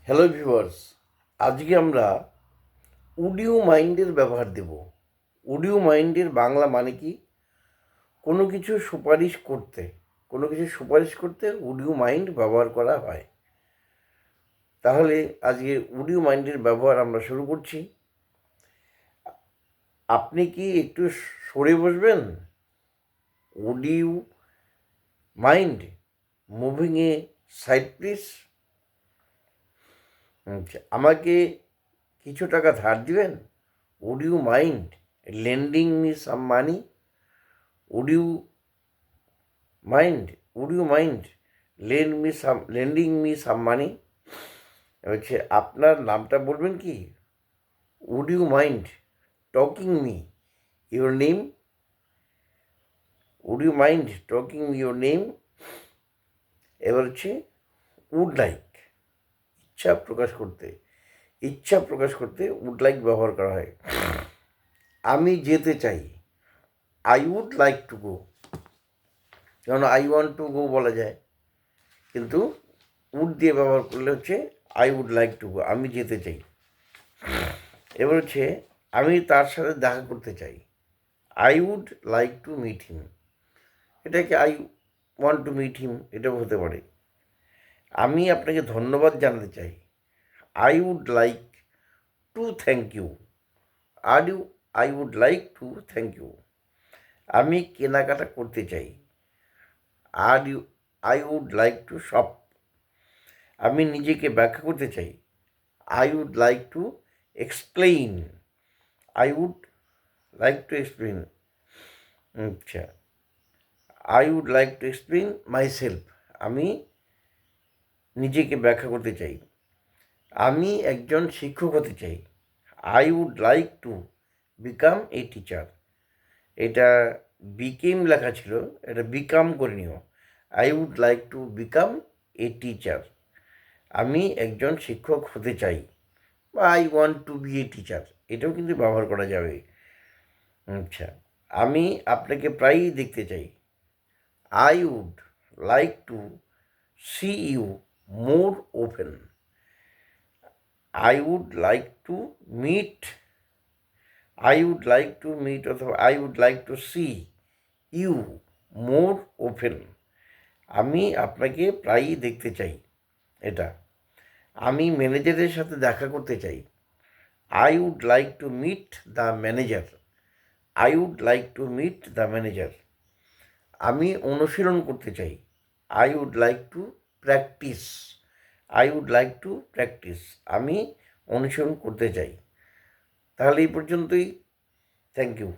Hello viewers, আজকে আমরা would you মাইন্ডের ব্যবহার দেব। উড ইউ মাইন্ডের বাংলা মানে কি? কোনো কিছু সুপারিশ করতে উড ইউ মাইন্ড ব্যবহার করা হয়। তাহলে আজকে উড ইউ মাইন্ডের ব্যবহার আমরা শুরু করছি। আপনি কি একটু সরে বসবেন? Would you mind moving a side please? আমাকে কিছু টাকা ধার দিবেন? Would you mind lending me some money? Would you mind would you mind lending me some money? হচ্ছে আপনার নামটা বলবেন কি? Would you mind talking me your name? Would you mind talking me your name? এবার হচ্ছে would like, ইচ্ছা প্রকাশ করতে would like ব্যবহার করা হয়। আমি যেতে চাই, I would like to go. যেমন আই ওয়ান্ট টু গো বলা যায়, কিন্তু উড দিয়ে ব্যবহার করলে হচ্ছে I would like to go, আমি যেতে চাই। এবার হচ্ছে আমি তার সাথে দেখা করতে চাই, I would like to meet him. এটাকে I want to meet him এটাও হতে পারে। আমি আপনাকে ধন্যবাদ জানাতে চাই, I would like to thank you. I would like to thank you. আমি কেনাকাটা করতে চাই, I would like to shop. আমি নিজেকে ব্যাখ্যা করতে চাই, I would like to explain. I would like to explain. আচ্ছা, I would like to explain myself. আমি নিজেকে ব্যাখ্যা করতে চাই। আমি একজন শিক্ষক হতে চাই, I would like to become a teacher. এটা বিকেম লেখা ছিল, এটা বিকাম করে নিও। I would like to become a teacher. আমি একজন শিক্ষক হতে চাই, বা I want to be a teacher, এটাও কিন্তু ব্যবহার করা যাবে। আচ্ছা, আমি আপনাকে প্রায়ই দেখতে চাই, I would like to see you more open. I would like to meet অথবা I would like to see you more open. আমি আপনাকে প্রায়ই দেখতে চাই। এটা আমি ম্যানেজারের সাথে দেখা করতে চাই, I would like to meet the manager. I would like to meet the manager. আমি অনুশীলন করতে চাই, I would like to practise. I would like to practise. আমি অনুসরণ করতে চাই। তাহলে এই পর্যন্তই। Thank you.